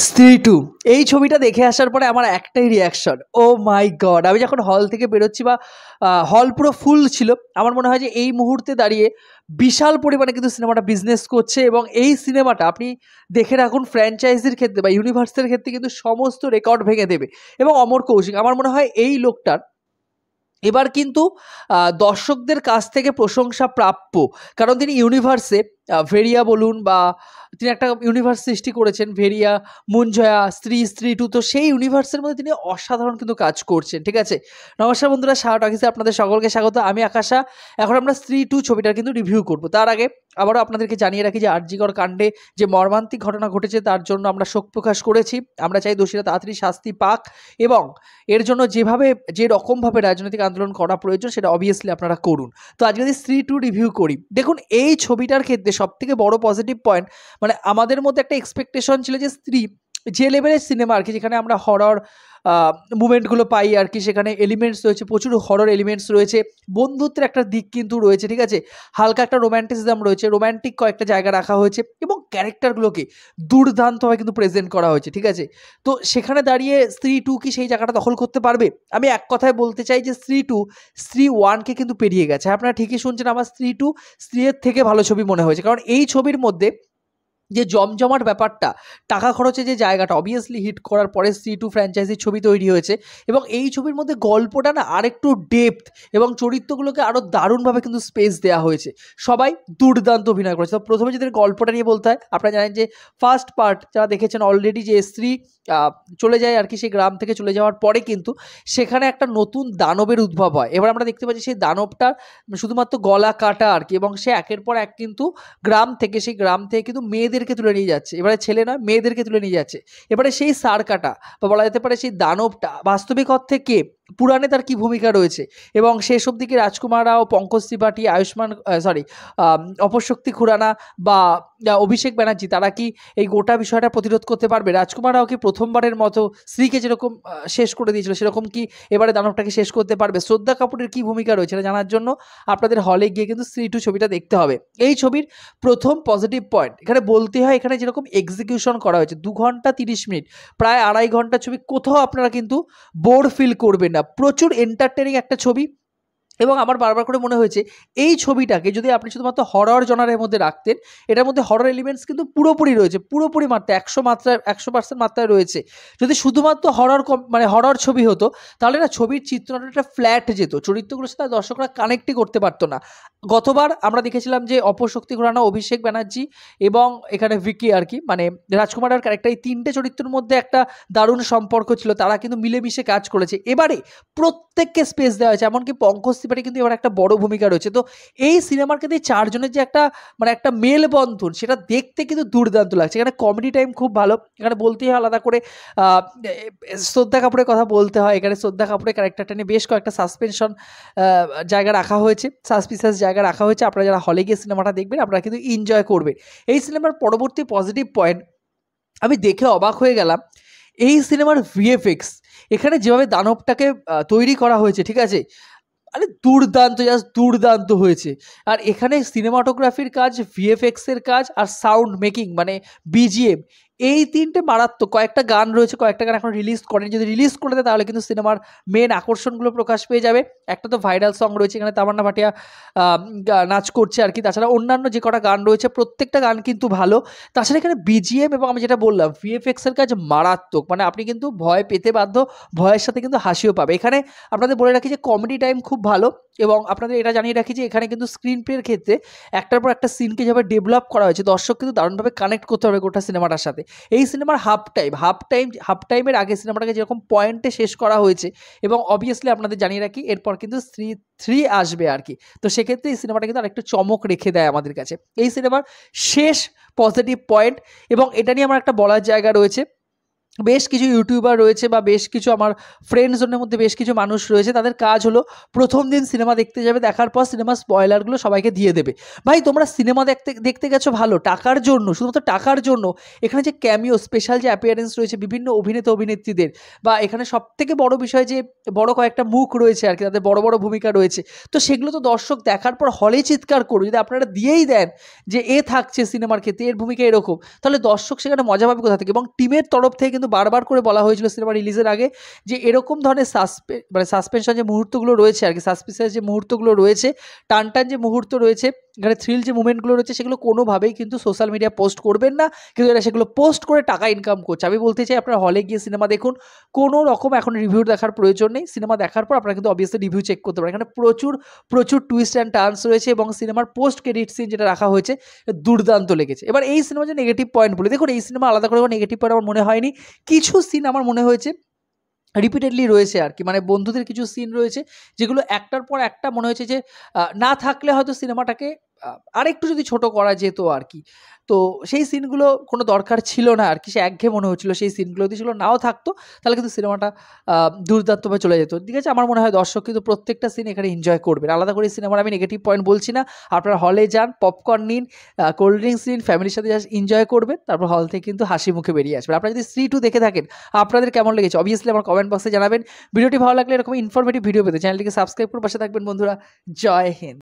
স্ত্রী টু এই ছবিটা দেখে আসার পরে আমার একটাই রিয়াকশন, ও মাই গড। আমি যখন হল থেকে বেরোচ্ছি বা হল পুরো ফুল ছিল, আমার মনে হয় যে এই মুহূর্তে দাঁড়িয়ে বিশাল পরিমাণে কিন্তু সিনেমাটা বিজনেস করছে। এবং এই সিনেমাটা আপনি দেখে রাখুন, ফ্র্যাঞ্চাইজির ক্ষেত্রে বা ইউনিভার্সের ক্ষেত্রে কিন্তু সমস্ত রেকর্ড ভেঙে দেবে। এবং অমর কৌশিক, আমার মনে হয় এই লোকটার এবার কিন্তু দর্শকদের কাছ থেকে প্রশংসা প্রাপ্য। কারণ তিনি ইউনিভার্সে ভেরিয়া বলুন বা তিনি একটা ইউনিভার্স সৃষ্টি করেছেন, ভেরিয়া, মুঞ্জয়া, স্ত্রী টু। তো সেই ইউনিভার্সের মধ্যে তিনি অসাধারণ কিন্তু কাজ করছেন। ঠিক আছে, নমস্কার বন্ধুরা, শাহ টকিজে আপনাদের সকলকে স্বাগত। আমি আকাশা। এখন আমরা স্ত্রী টু ছবিটার কিন্তু রিভিউ করব। তার আগে আবারও আপনাদেরকে জানিয়ে রাখি যে আরজিকর কাণ্ডে যে মর্মান্তিক ঘটনা ঘটেছে তার জন্য আমরা শোক প্রকাশ করেছি। আমরা চাই দোষীরা তাড়াতাড়ি শাস্তি পাক এবং এর জন্য যে রকমভাবে রাজনৈতিক আন্দোলন করা প্রয়োজন সেটা অবভিয়াসলি আপনারা করুন। তো আজকে যদি স্ত্রী টু রিভিউ করি, দেখুন এই ছবিটার ক্ষেত্রে সবথেকে বড় পজিটিভ পয়েন্ট, মানে আমাদের মধ্যে একটা এক্সপেকটেশন ছিল যে স্ত্রী যে লেভেলের সিনেমা আর কি, যেখানে আমরা হরর মুভমেন্টগুলো পাই আর কি, সেখানে এলিমেন্টস রয়েছে, প্রচুর হরর এলিমেন্টস রয়েছে, বন্ধুত্বের একটা দিক কিন্তু রয়েছে। ঠিক আছে, হালকা একটা রোম্যান্টিসিজম রয়েছে, রোম্যান্টিক কয়েকটা জায়গা রাখা হয়েছে এবং ক্যারেক্টারগুলোকে দুর্দান্তভাবে কিন্তু প্রেজেন্ট করা হয়েছে। ঠিক আছে, তো সেখানে দাঁড়িয়ে স্ত্রী টু কি সেই জায়গাটা দখল করতে পারবে? আমি এক কথায় বলতে চাই যে স্ত্রী টু স্ত্রী ওয়ানকে কিন্তু পেরিয়ে গেছে। আপনারা ঠিকই শুনছেন, আমার স্ত্রী টু স্ত্রীর থেকে ভালো ছবি মনে হয়েছে। কারণ এই ছবির মধ্যে যে জমজমাট ব্যাপারটা, টাকা খরচে যে জায়গাটা, অবভিয়াসলি হিট করার পরে স্ত্রী টু ফ্র্যাঞ্চাইজির ছবি তৈরি হয়েছে এবং এই ছবির মধ্যে গল্পটা না আরেকটু ডেপথ এবং চরিত্রগুলোকে আরও দারুণভাবে কিন্তু স্পেস দেওয়া হয়েছে। সবাই দুর্দান্ত অভিনয় করেছে। তো প্রথমে যদি গল্পটা নিয়ে বলতে হয়, আপনারা জানেন যে ফার্স্ট পার্ট যারা দেখেছেন অলরেডি, যে স্ত্রী চলে যায় আর কি, সেই গ্রাম থেকে চলে যাওয়ার পরে কিন্তু সেখানে একটা নতুন দানবের উদ্ভব হয়। এবার আমরা দেখতে পাচ্ছি সেই দানবটার শুধুমাত্র গলা কাটা আর কি, এবং সে একের পর এক কিন্তু সেই গ্রাম থেকে কিন্তু মেয়েদেরকে তুলে নিয়ে যাচ্ছে। এবারে ছেলে নয়, মেয়েদেরকে তুলে নিয়ে যাচ্ছে। এবারে সেই সার কাটা বা বলা যেতে পারে সেই দানবটা বাস্তবিক অর্থে কে, পুরাণে তার কি ভূমিকা রয়েছে, এবং শেষ অবধি রাজকুমার রাও, পঙ্কজ ত্রিপাঠী, অপশক্তি খুরানা বা অভিষেক ব্যানার্জি, তারা কি এই গোটা বিষয়টা প্রতিরোধ করতে পারবে? রাজকুমার রাও কি প্রথমবারের মতো স্ত্রীকে যেরকম শেষ করে দিয়েছিল সেরকম কি এবারে দানবটাকে শেষ করতে পারবে? শ্রদ্ধা কাপুরের কি ভূমিকা রয়েছে এটা জানার জন্য আপনাদের হলে গিয়ে কিন্তু স্ত্রী টু ছবিটা দেখতে হবে। এই ছবির প্রথম পজিটিভ পয়েন্ট এখানে বলতে হয়, এখানে যেরকম এক্সিকিউশন করা হয়েছে, 2 ঘন্টা 30 মিনিট, প্রায় 2.5 ঘন্টা ছবি, কোথাও আপনারা কিন্তু বোর ফিল করবেন না। প্রচুর এন্টারটেনিং একটা ছবি। এবং আমার বারবার করে মনে হয়েছে এই ছবিটাকে যদি আপনি শুধুমাত্র হরর জনারের মধ্যে রাখতেন, এটার মধ্যে হরর এলিমেন্টস কিন্তু পুরোপুরি রয়েছে, পুরোপুরি মাত্রায় 100% মাত্রায় রয়েছে। যদি শুধুমাত্র হরর ছবি হতো, তাহলে না ছবির চিত্রটা একটা ফ্ল্যাট যেত, চরিত্রগুলোর সাথে দর্শকরা কানেক্টই করতে পারতো না। গতবার আমরা দেখেছিলাম যে অপশক্তি খুরানা, অভিষেক ব্যানার্জি এবং এখানে ভিকি আর কি, মানে রাজকুমারের ক্যারেক্টার, এই 3টে চরিত্রের মধ্যে একটা দারুণ সম্পর্ক ছিল, তারা কিন্তু মিলেমিশে কাজ করেছে। এবারে প্রত্যেককে স্পেস দেওয়া হয়েছে, এমনকি পঙ্কজ ত্রিপাঠী কিন্তু এবার একটা বড় ভূমিকা রয়েছে। তো এই সিনেমার ক্ষেত্রে 4 জনের যে একটা মেলবন্ধন, সেটা দেখতে কিন্তু দুর্দান্ত লাগছে। এখানে কমেডি টাইম খুব ভালো। এখানে বলতেই হয় আলাদা করে শ্রদ্ধা কাপুরের কথা বলতে হয়। এখানে শ্রদ্ধা কাপুরের ক্যারেক্টারটা নিয়ে বেশ কয়েকটা জায়গা রাখা হয়েছে, সাসপিসিয়াস জায়গা রাখা হয়েছে। আপনারা যারা হলে গিয়ে সিনেমাটা দেখবেন, আপনারা কিন্তু এনজয় করবেন। এই সিনেমার পরবর্তী পজিটিভ পয়েন্ট, আমি দেখে অবাক হয়ে গেলাম এই সিনেমার ভিএফএক্স। এখানে যেভাবে দানবটাকে তৈরি করা হয়েছে, ঠিক আছে, আরে দুর্দান্ত, জাস্ট দুর্দান্ত হয়েছে। আর এখানে সিনেমাটোগ্রাফির কাজ, ভিএফএক্সের কাজ আর সাউন্ড মেকিং, মানে বিজিএম, এই 3টে মারাত্মক। কয়েকটা গান রয়েছে, কয়েকটা গান এখন রিলিজ করেনি, যদি রিলিজ করে দেয় তাহলে কিন্তু সিনেমার মেন আকর্ষণগুলো প্রকাশ পেয়ে যাবে। একটা তো ভাইরাল সং রয়েছে, এখানে তামান্না ভাটিয়া নাচ করছে আর কি। তাছাড়া অন্যান্য যে কটা গান রয়েছে প্রত্যেকটা গান কিন্তু ভালো। তাছাড়া এখানে বিজিএম এবং আমি যেটা বললাম ভিএফএক্সের কাজ মারাত্মক, মানে আপনি কিন্তু ভয় পেতে বাধ্য, ভয়ের সাথে কিন্তু হাসিও পাবে। এখানে আপনাদের বলে রাখি যে কমেডি টাইম খুব ভালো, এবং আপনাদের এটা জানিয়ে রাখি যে এখানে কিন্তু স্ক্রিন প্লের ক্ষেত্রে একটার পর একটা সিনকে যেভাবে ডেভেলপ করা হয়েছে, দর্শক কিন্তু দারুণভাবে কানেক্ট করতে হবে গোটা সিনেমাটার সাথে। এই সিনেমার হাফ টাইমের আগে সিনেমাটাকে যেরকম পয়েন্টে শেষ করা হয়েছে, এবং অবভিয়াসলি আপনাদের জানিয়ে রাখি এরপর কিন্তু স্ত্রী 3 আসবে আর কি। তো সেক্ষেত্রে এই সিনেমাটা কিন্তু আরেকটু চমক রেখে দেয় আমাদের কাছে। এই সিনেমার শেষ পজিটিভ পয়েন্ট, এবং এটা নিয়ে আমার একটা বলার জায়গা রয়েছে, বেশ কিছু ইউটিউবার রয়েছে বা বেশ কিছু আমার ফ্রেন্ড জোনের মধ্যে বেশ কিছু মানুষ রয়েছে, তাদের কাজ হলো প্রথম দিন সিনেমা দেখতে যাবে, দেখার পর সিনেমার স্পয়লারগুলো সবাইকে দিয়ে দেবে। ভাই তোমরা সিনেমা দেখতে দেখতে গেছো ভালো টাকার জন্য, শুধুমাত্র টাকার জন্য। এখানে যে ক্যামিও স্পেশাল যে অ্যাপিয়ারেন্স রয়েছে বিভিন্ন অভিনেতা অভিনেত্রীদের, বা এখানে সবথেকে বড় বিষয় যে বড় কয়েকটা মুখ রয়েছে আর কি, তাদের বড় বড় ভূমিকা রয়েছে, তো সেগুলো তো দর্শক দেখার পর হলে চিৎকার করবে। যদি আপনারা দিয়েই দেন যে এ থাকছে সিনেমার ক্ষেত্রে, এর ভূমিকা এরকম, তাহলে দর্শক সেখানে মজা পাবে কোথা থেকে? এবং টিমের তরফ থেকে কিন্তু বারবার করে বলা হয়েছিল সিনেমা রিলিজের আগে যে এরকম ধরনের সাসপেনশন যে মুহূর্তগুলো রয়েছে আর কি, সাসপিসিয়াস যে মুহূর্তগুলো রয়েছে, টান টান যে মুহূর্ত রয়েছে, এখানে থ্রিল যে মুভমেন্টগুলো রয়েছে, সেগুলো কোনোভাবেই কিন্তু সোশ্যাল মিডিয়া পোস্ট করবেন না, কিন্তু এরা সেগুলো পোস্ট করে টাকা ইনকাম করছে। আমি বলতে চাই আপনারা হলে গিয়ে সিনেমা দেখুন, কোনো রকম এখন রিভিউ দেখার প্রয়োজন নেই। সিনেমা দেখার পর আপনারা কিন্তু অবভিয়াসলি রিভিউ চেক করতে পারেন। এখানে প্রচুর প্রচুর টুইস্ট অ্যান্ড টার্নস রয়েছে, এবং সিনেমার পোস্ট ক্রেডিট সিন যেটা রাখা হয়েছে দুর্দান্ত লেগেছে। এবার এই সিনেমার যে নেগেটিভ পয়েন্ট বলি, দেখুন এই সিনেমা আলাদা করে নেগেটিভ পয়েন্ট আমার মনে হয়নি। কিছু সিন আমার মনে হয়েছে রিপিটেডলি রয়েছে আর কি, মানে বন্ধুদের কিছু সিন রয়েছে যেগুলো একটার পর একটা মনে হয়েছে যে না থাকলে হয়তো সিনেমাটাকে আরেকটু যদি ছোট করা যেত আর কি। তো সেই সিনগুলো কোনো দরকার ছিল না আর কি, সে একঘেয়ে মনে হচ্ছিল। সেই সিনগুলো যদি সেগুলো নাও থাকতো তাহলে কিন্তু সিনেমাটা দুর্দান্তভাবে চলে যেত। ঠিক আছে, আমার মনে হয় দর্শক কিন্তু প্রত্যেকটা সিন এখানে এনজয় করবেন। আলাদা করে সিনেমার আমি নেগেটিভ পয়েন্ট বলছি না। আপনারা হলে যান, পপকর্ন নিন, কোল্ড ড্রিঙ্কস নিন, ফ্যামিলির সাথে জাস্ট এনজয় করবেন, তারপর হল থেকে কিন্তু হাসি মুখে বেরিয়ে আসবেন। আপনারা যদি স্ত্রী 2 দেখে থাকেন, আপনাদের কেমন লেগেছে অবভিয়াসলি আমার কমেন্ট বক্সে জানাবেন। ভিডিওটি ভালো লাগলে এরকম ইনফরমেটিভ ভিডিও পেতে চ্যানেলটিকে সাবস্ক্রাইব করে পাশে থাকবেন বন্ধুরা। জয় হিন্দ।